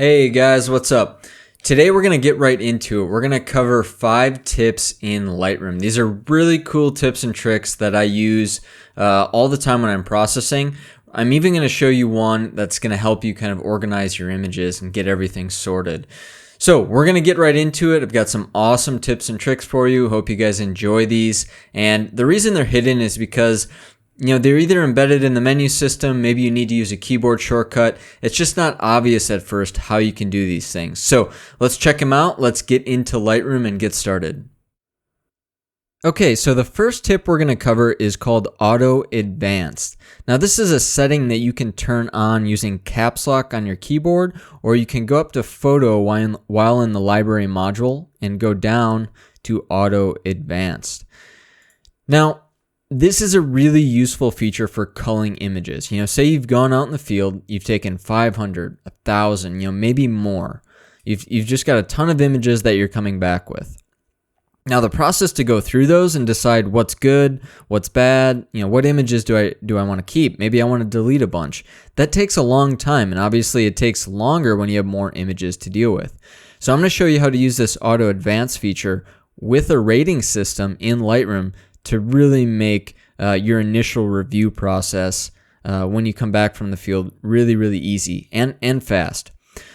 Hey guys, what's up? Today we're going to get right into it. We're going to cover 5 tips in Lightroom. These are really cool tips and tricks that I use all the time when I'm processing. I'm even going to show you one that's going to help you kind of organize your images and get everything sorted. So we're going to get right into it. I've got some awesome tips and tricks for you. Hope you guys enjoy these. And the reason they're hidden is because they're either embedded in the menu system, maybe you need to use a keyboard shortcut. It's just not obvious at first how you can do these things. So let's check them out. Let's get into Lightroom and get started. Okay, so the first tip we're going to cover is called Auto Advanced. Now this is a setting that you can turn on using caps lock on your keyboard, or you can go up to Photo while in the library module and go down to Auto Advanced. Now, this is a really useful feature for culling images. Say you've gone out in the field, you've taken 500, 1,000, maybe more. You've just got a ton of images that you're coming back with. Now the process to go through those and decide what's good, what's bad, what images do I want to keep? Maybe I want to delete a bunch. That takes a long time, and obviously it takes longer when you have more images to deal with. So I'm going to show you how to use this Auto Advanced feature with a rating system in Lightroom to really make your initial review process when you come back from the field really, really easy and fast.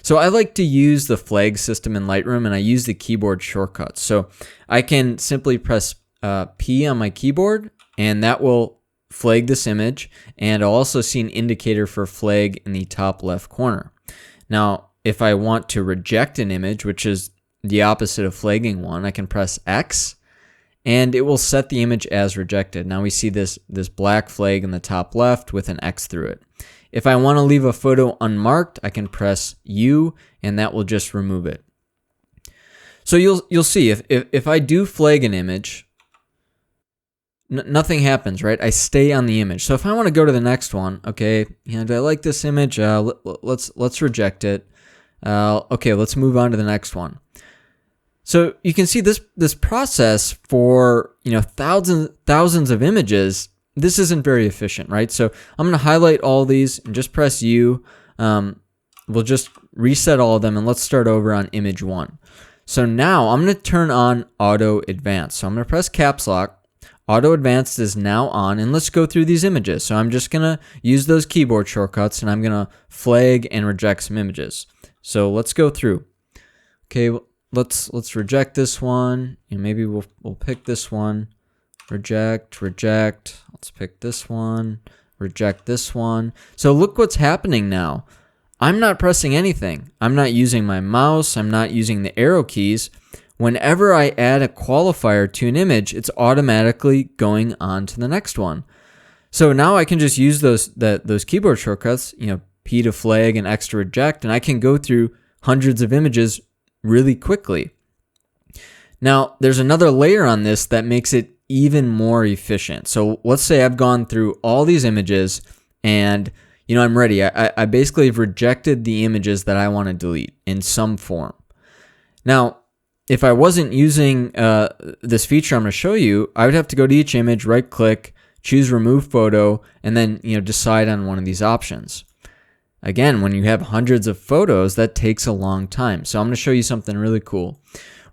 So I like to use the flag system in Lightroom, and I use the keyboard shortcuts. So I can simply press P on my keyboard, and that will flag this image, and I'll also see an indicator for flag in the top left corner. Now, if I want to reject an image, which is the opposite of flagging one, I can press X, and it will set the image as rejected. Now we see this black flag in the top left with an X through it. If I want to leave a photo unmarked, I can press U, and that will just remove it. So you'll see if I do flag an image, nothing happens, right? I stay on the image. So if I want to go to the next one, okay, do I like this image? Let's reject it. Okay, let's move on to the next one. So you can see this process for thousands of images. This isn't very efficient, right? So I'm going to highlight all these and just press U. We'll just reset all of them, and let's start over on image 1. So now I'm going to turn on Auto Advanced. So I'm going to press caps lock. Auto Advanced is now on, and let's go through these images. So I'm just going to use those keyboard shortcuts, and I'm going to flag and reject some images. So let's go through. Okay, let's reject this one. Maybe we'll pick this one. Reject. Let's pick this one. Reject this one. So look what's happening now. I'm not pressing anything. I'm not using my mouse. I'm not using the arrow keys. Whenever I add a qualifier to an image, it's automatically going on to the next one. So now I can just use those keyboard shortcuts, P to flag and X to reject, and I can go through hundreds of images really quickly. Now, there's another layer on this that makes it even more efficient. So let's say I've gone through all these images and I'm ready. I basically have rejected the images that I want to delete in some form. Now, if I wasn't using this feature I'm going to show you, I would have to go to each image, right click, choose remove photo, and then decide on one of these options. Again, when you have hundreds of photos, that takes a long time. So I'm going to show you something really cool.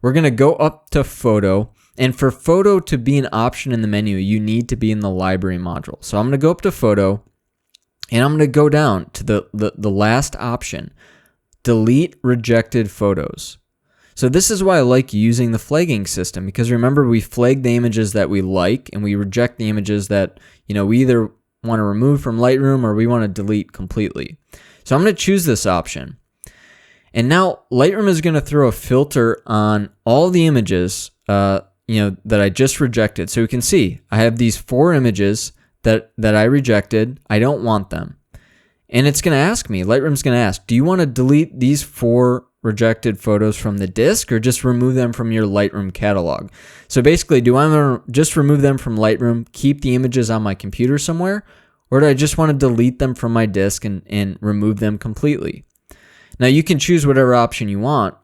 We're going to go up to photo. And for photo to be an option in the menu, you need to be in the library module. So I'm going to go up to photo, and I'm going to go down to the last option, delete rejected photos. So this is why I like using the flagging system, because remember, we flag the images that we like, and we reject the images that we either want to remove from Lightroom or we want to delete completely. So I'm going to choose this option. And now Lightroom is going to throw a filter on all the images that I just rejected. So you can see I have these 4 images that I rejected. I don't want them. And it's going to ask me, Lightroom's going to ask, do you want to delete these 4 rejected photos from the disk or just remove them from your Lightroom catalog? So basically, do I want to just remove them from Lightroom, keep the images on my computer somewhere, or do I just want to delete them from my disk and remove them completely? Now you can choose whatever option you want,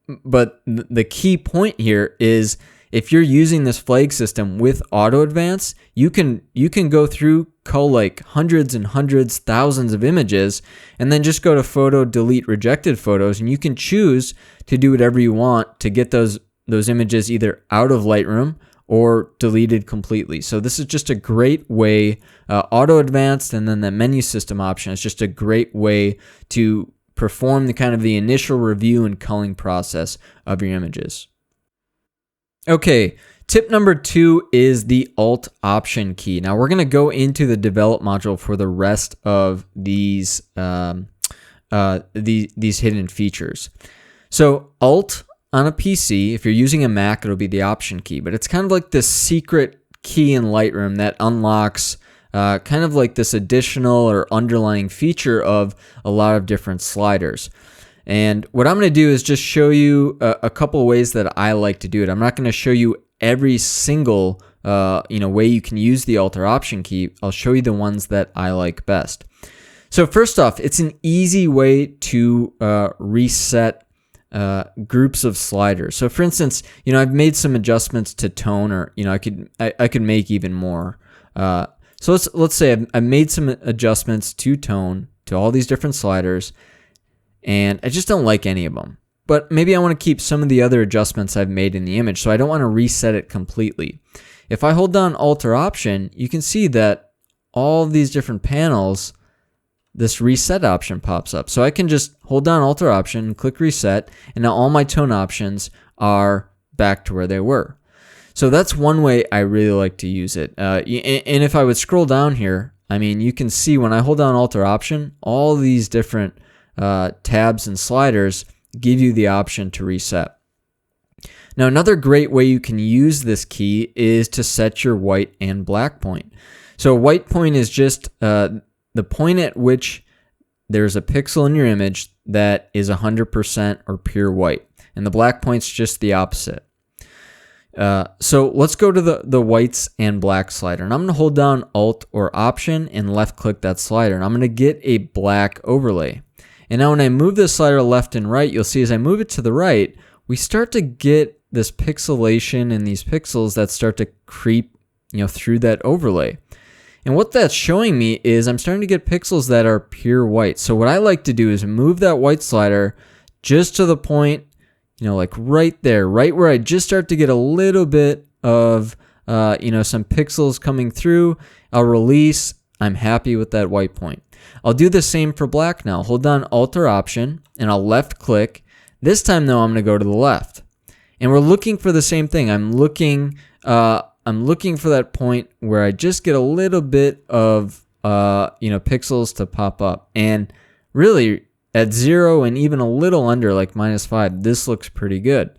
but the key point here is if you're using this flag system with auto advance, you can go through, cull like hundreds and hundreds, thousands of images, and then just go to photo, delete rejected photos, and you can choose to do whatever you want to get those images either out of Lightroom or deleted completely. So this is just a great way, auto advanced, and then the menu system option is just a great way to perform the kind of the initial review and culling process of your images. Okay, tip number 2 is the Alt Option key. Now we're going to go into the Develop module for the rest of these hidden features. So Alt on a PC, if you're using a Mac, it'll be the Option key, but it's kind of like this secret key in Lightroom that unlocks kind of like this additional or underlying feature of a lot of different sliders. And what I'm going to do is just show you a couple ways that I like to do it. I'm not going to show you every single way you can use the Alt or Option key. I'll show you the ones that I like best. So first off, it's an easy way to reset groups of sliders. So for instance, I've made some adjustments to tone, or I could make even more. So let's say I've made some adjustments to tone to all these different sliders, and I just don't like any of them. But maybe I want to keep some of the other adjustments I've made in the image, so I don't want to reset it completely. If I hold down Alt or Option, you can see that all of these different panels, this reset option pops up. So I can just hold down Alt or Option, click reset, and now all my tone options are back to where they were. So that's one way I really like to use it. And if I would scroll down here, you can see when I hold down Alt or Option, all these different tabs and sliders give you the option to reset. Now, another great way you can use this key is to set your white and black point. So white point is just the point at which there's a pixel in your image that is 100% or pure white, and the black point's just the opposite. So let's go to the whites and black slider, and I'm going to hold down Alt or Option and left click that slider, and I'm going to get a black overlay. And now when I move this slider left and right, you'll see as I move it to the right, we start to get this pixelation and these pixels that start to creep through that overlay. And what that's showing me is I'm starting to get pixels that are pure white. So what I like to do is move that white slider just to the point, like right there, right where I just start to get a little bit of, some pixels coming through. I'll release. I'm happy with that white point. I'll do the same for black now. Hold down Alt or Option, and I'll left click. This time though, I'm going to go to the left. And we're looking for the same thing. I'm looking for that point where I just get a little bit of pixels to pop up. And really at 0 and even a little under, like -5, this looks pretty good.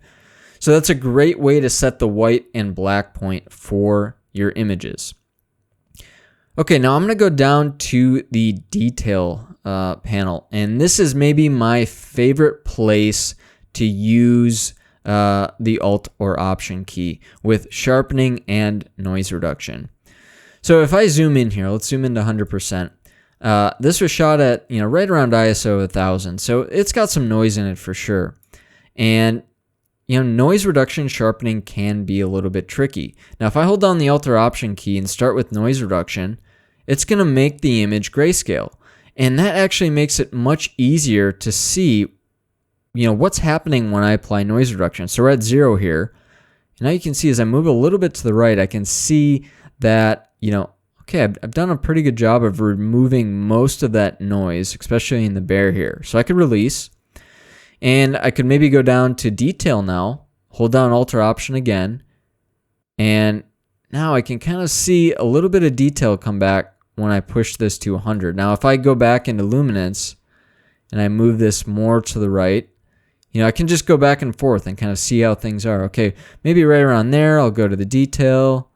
So that's a great way to set the white and black point for your images. Okay, now I'm going to go down to the detail panel, and this is maybe my favorite place to use the Alt or Option key with sharpening and noise reduction. So if I zoom in here, let's zoom into 100%. This was shot at right around ISO 1000, so it's got some noise in it for sure. And noise reduction sharpening can be a little bit tricky. Now, if I hold down the Alt or Option key and start with noise reduction, it's going to make the image grayscale. And that actually makes it much easier to see, what's happening when I apply noise reduction. So we're at 0 here. And now you can see as I move a little bit to the right, I can see that, okay, I've done a pretty good job of removing most of that noise, especially in the bear here. So I could release. And I could maybe go down to detail now, hold down Alt or Option again, and now I can kind of see a little bit of detail come back when I push this to 100. Now if I go back into luminance and I move this more to the right, I can just go back and forth and kind of see how things are. Okay, maybe right around there, I'll go to the detail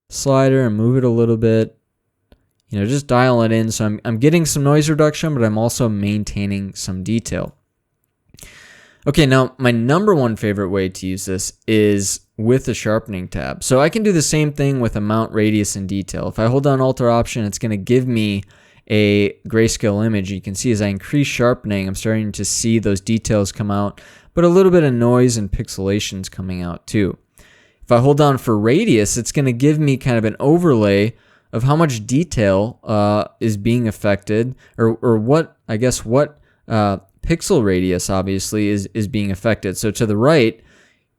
slider and move it a little bit. Just dial it in. So I'm getting some noise reduction, but I'm also maintaining some detail. Okay, now my number one favorite way to use this is with the sharpening tab. So I can do the same thing with amount, radius, and detail. If I hold down Alt or Option, it's going to give me a grayscale image. You can see as I increase sharpening, I'm starting to see those details come out, but a little bit of noise and pixelation's coming out too. If I hold down for radius, it's going to give me kind of an overlay of how much detail is being affected, or what, I guess, what pixel radius obviously is being affected. So to the right,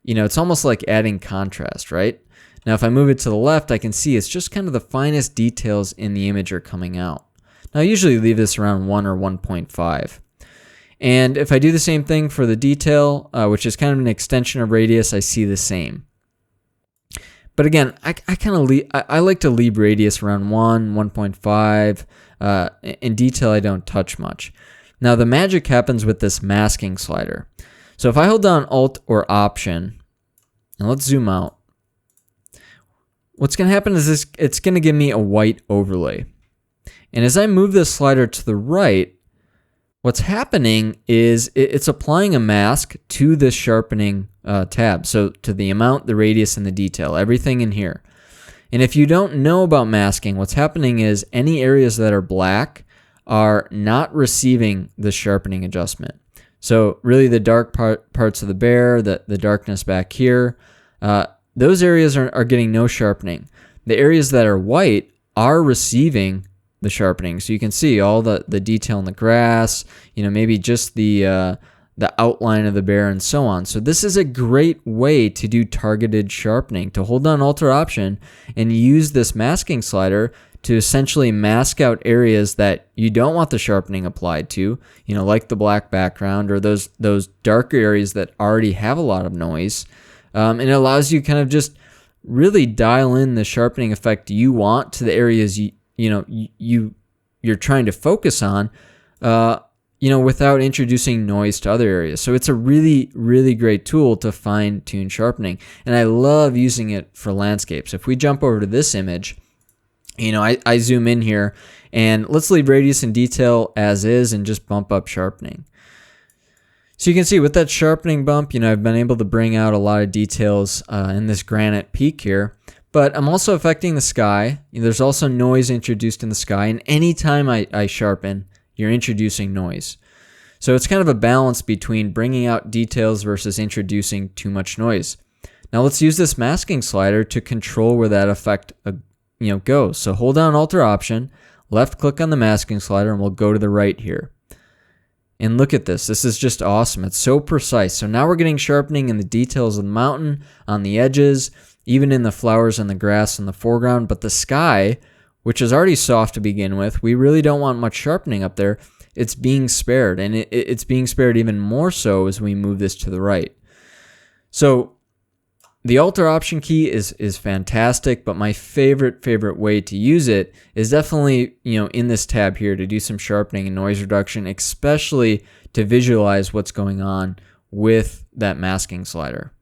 it's almost like adding contrast, right? Now if I move it to the left, I can see it's just kind of the finest details in the image are coming out. Now I usually leave this around 1 or 1.5. And if I do the same thing for the detail, which is kind of an extension of radius, I see the same. But again, I like to leave radius around 1, 1.5. In detail, I don't touch much. Now the magic happens with this masking slider. So if I hold down Alt or Option, and let's zoom out, what's going to happen is it's going to give me a white overlay. And as I move this slider to the right, what's happening is it's applying a mask to this sharpening tab. So to the amount, the radius, and the detail, everything in here. And if you don't know about masking, what's happening is any areas that are black are not receiving the sharpening adjustment. So really the dark parts of the bear, the darkness back here, those areas are getting no sharpening. The areas that are white are receiving the sharpening. So you can see all the detail in the grass, maybe just the outline of the bear and so on. So this is a great way to do targeted sharpening, to hold down Alt or Option and use this masking slider to essentially mask out areas that you don't want the sharpening applied to, like the black background or those darker areas that already have a lot of noise. And it allows you kind of just really dial in the sharpening effect you want to the areas you're trying to focus on, without introducing noise to other areas. So it's a really, really great tool to fine-tune sharpening. And I love using it for landscapes. If we jump over to this image, I zoom in here, and let's leave radius and detail as is and just bump up sharpening. So you can see with that sharpening bump, I've been able to bring out a lot of details in this granite peak here. But I'm also affecting the sky. There's also noise introduced in the sky, and anytime I sharpen, you're introducing noise. So it's kind of a balance between bringing out details versus introducing too much noise. Now let's use this masking slider to control where that effect goes. So hold down Alt or Option, left click on the masking slider, and we'll go to the right here. And look at this. This is just awesome. It's so precise. So now we're getting sharpening in the details of the mountain, on the edges, even in the flowers and the grass in the foreground. But the sky, which is already soft to begin with, we really don't want much sharpening up there. It's being spared, and it's being spared even more so as we move this to the right. So the Alt or Option key is fantastic, but my favorite way to use it is definitely in this tab here to do some sharpening and noise reduction, especially to visualize what's going on with that masking slider.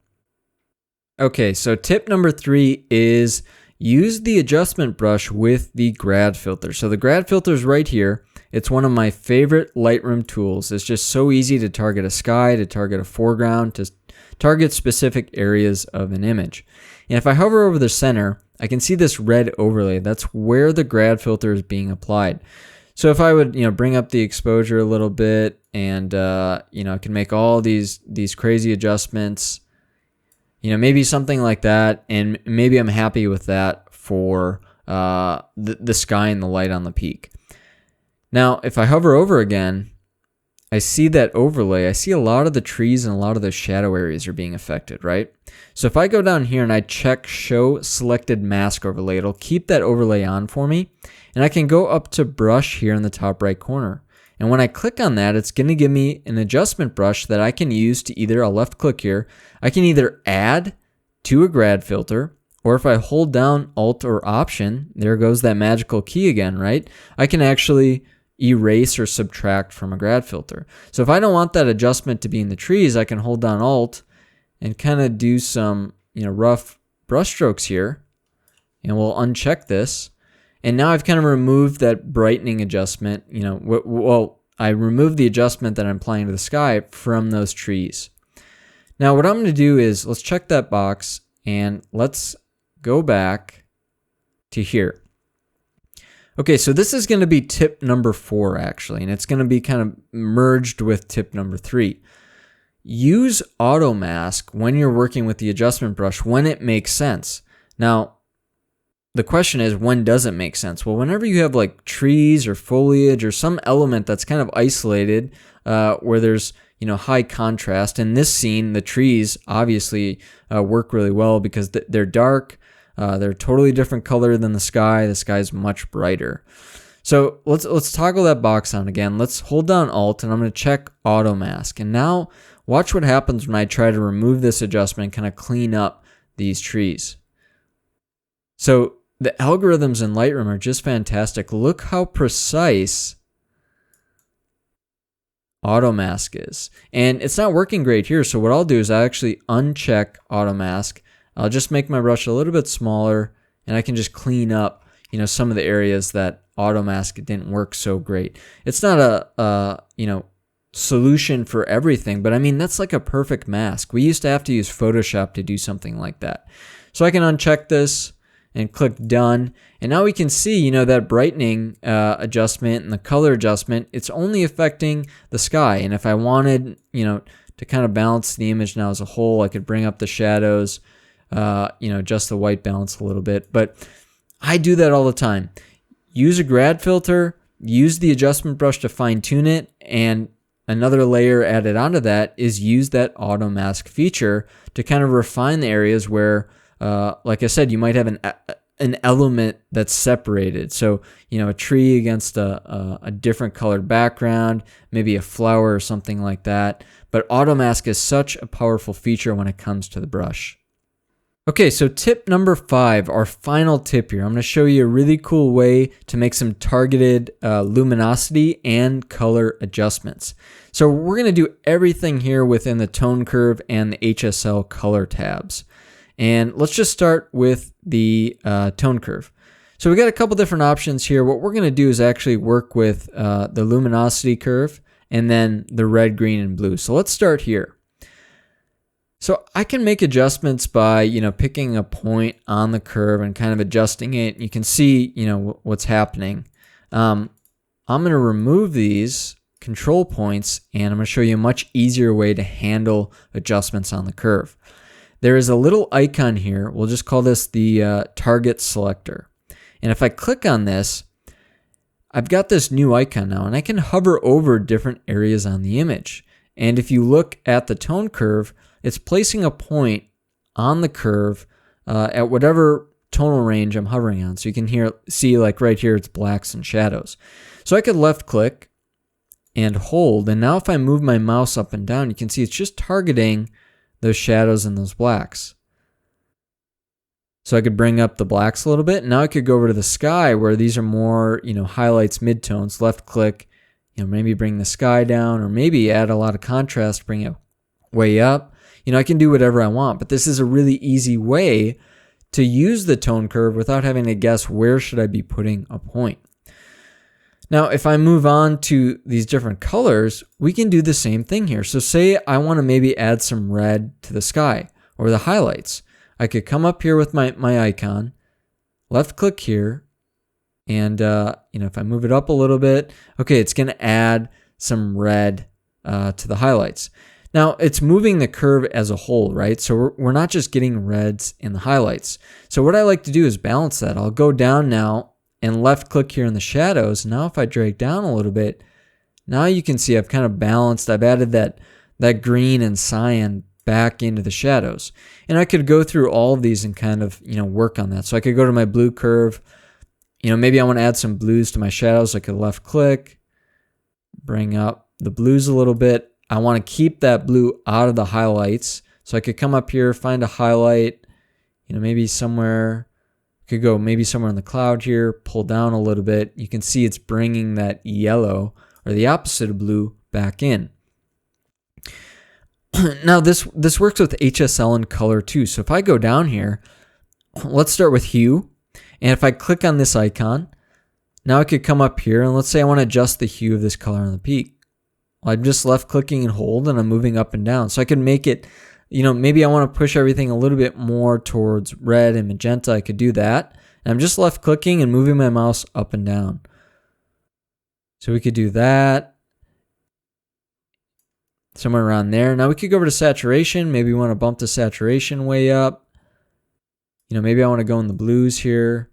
Okay, so tip number 3 is use the adjustment brush with the grad filter. So the grad filter is right here. It's one of my favorite Lightroom tools. It's just so easy to target a sky, to target a foreground, to target specific areas of an image. And if I hover over the center, I can see this red overlay. That's where the grad filter is being applied. So if I would, bring up the exposure a little bit, and I can make all these crazy adjustments, maybe something like that, and maybe I'm happy with that for the sky and the light on the peak. Now, if I hover over again, I see that overlay. I see a lot of the trees and a lot of the shadow areas are being affected, right? So if I go down here and I check Show Selected Mask Overlay, it'll keep that overlay on for me. And I can go up to Brush here in the top right corner. And when I click on that, it's going to give me an adjustment brush that I can use to either, I'll left click here, I can either add to a grad filter, or if I hold down Alt or Option, there goes that magical key again, right? I can actually erase or subtract from a grad filter. So if I don't want that adjustment to be in the trees, I can hold down Alt and kind of do some rough brush strokes here, and we'll uncheck this. And now I've kind of removed that brightening adjustment. I removed the adjustment that I'm applying to the sky from those trees. Now what I'm going to do is, let's check that box and let's go back to here. Okay, so this is going to be tip number 4 actually, and it's going to be kind of merged with tip number 3. use auto mask when you're working with the adjustment brush when it makes sense. Now, the question is, when does it make sense? Well, whenever you have like trees or foliage or some element that's kind of isolated, where there's high contrast. In this scene, the trees obviously work really well because they're dark. They're a totally different color than the sky. The sky is much brighter. So let's toggle that box on again. Let's hold down Alt, and I'm going to check Auto Mask. And now watch what happens when I try to remove this adjustment and kind of clean up these trees. So the algorithms in Lightroom are just fantastic. Look how precise Auto Mask is. And it's not working great here, so what I'll do is I actually uncheck Auto Mask. I'll just make my brush a little bit smaller, and I can just clean up some of the areas that Auto Mask didn't work so great. It's not a solution for everything, but I mean, that's like a perfect mask. We used to have to use Photoshop to do something like that. So I can uncheck this and click done, and now we can see that brightening adjustment and the color adjustment, it's only affecting the sky. And if I wanted to kind of balance the image now as a whole, I could bring up the shadows, adjust the white balance a little bit. But I do that all the time. Use a grad filter, use the adjustment brush to fine tune it, and another layer added onto that is use that auto mask feature to kind of refine the areas where like I said, you might have an element that's separated. So, a tree against a different colored background, maybe a flower or something like that. But auto mask is such a powerful feature when it comes to the brush. Okay, so tip number 5, our final tip here. I'm going to show you a really cool way to make some targeted luminosity and color adjustments. So we're going to do everything here within the tone curve and the HSL color tabs. And let's just start with the tone curve. So we got a couple different options here. What we're going to do is actually work with the luminosity curve and then the red, green, and blue. So let's start here. So I can make adjustments by picking a point on the curve and kind of adjusting it. You can see what's happening. I'm going to remove these control points, and I'm going to show you a much easier way to handle adjustments on the curve. There is a little icon here. We'll just call this the target selector. And if I click on this, I've got this new icon now, and I can hover over different areas on the image. And if you look at the tone curve, it's placing a point on the curve at whatever tonal range I'm hovering on. So you can see like right here, it's blacks and shadows. So I could left click and hold. And now if I move my mouse up and down, you can see it's just targeting those shadows and those blacks. So I could bring up the blacks a little bit. Now I could go over to the sky where these are more, highlights, midtones, left click, maybe bring the sky down, or maybe add a lot of contrast, bring it way up. I can do whatever I want, but this is a really easy way to use the tone curve without having to guess where should I be putting a point. Now, if I move on to these different colors, we can do the same thing here. So say I want to maybe add some red to the sky or the highlights. I could come up here with my icon, left click here, and if I move it up a little bit, okay, it's going to add some red to the highlights. Now, it's moving the curve as a whole, right? So we're not just getting reds in the highlights. So what I like to do is balance that. I'll go down now and left click here in the shadows. Now if I drag down a little bit, now you can see I've kind of balanced. I've added that green and cyan back into the shadows. And I could go through all of these and kind of, work on that. So I could go to my blue curve. Maybe I want to add some blues to my shadows. I could left click, bring up the blues a little bit. I want to keep that blue out of the highlights. So I could come up here, find a highlight, maybe somewhere, could go maybe somewhere in the cloud here, pull down a little bit. You can see it's bringing that yellow or the opposite of blue back in. Now this works with HSL and color too. So if I go down here, let's start with hue. And if I click on this icon, now I could come up here and let's say I want to adjust the hue of this color on the peak. Well, I'm just left clicking and hold and I'm moving up and down. So I can make it, maybe I want to push everything a little bit more towards red and magenta. I could do that. And I'm just left clicking and moving my mouse up and down. So we could do that. somewhere around there. Now we could go over to saturation. Maybe we want to bump the saturation way up. You know, maybe I want to go in the blues here,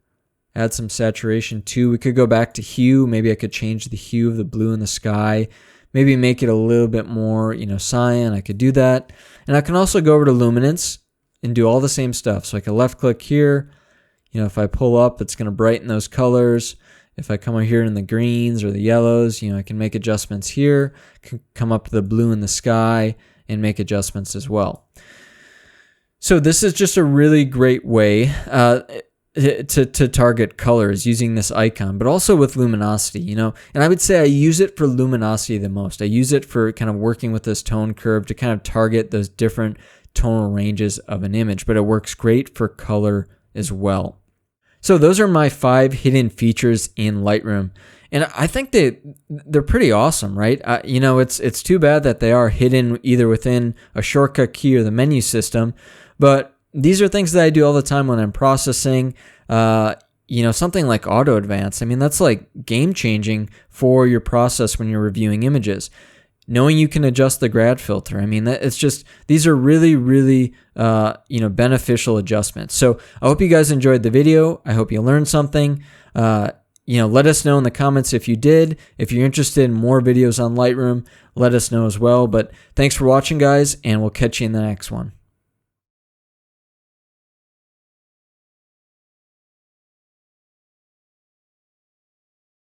add some saturation too. We could go back to hue. Maybe I could change the hue of the blue in the sky. Maybe make it a little bit more, you know, cyan. I could do that. And I can also go over to luminance and do all the same stuff. So I can left click here. You know, if I pull up, it's going to brighten those colors. If I come over here in the greens or the yellows, you know, I can make adjustments here. Can come up to the blue in the sky and make adjustments as well. So this is just a really great way to target colors using this icon, but also with luminosity, you know. And I would say I use it for luminosity the most. I use it for kind of working with this tone curve to kind of target those different tonal ranges of an image, but it works great for color as well. So those are my 5 hidden features in Lightroom. And I think they're pretty awesome, right? You know, it's too bad that they are hidden either within a shortcut key or the menu system, but these are things that I do all the time when I'm processing. You know, something like auto advance. I mean, that's like game changing for your process when you're reviewing images. Knowing you can adjust the grad filter. I mean, it's just, these are really, really, you know, beneficial adjustments. So I hope you guys enjoyed the video. I hope you learned something. You know, let us know in the comments if you did. If you're interested in more videos on Lightroom, let us know as well. But thanks for watching, guys, and we'll catch you in the next one.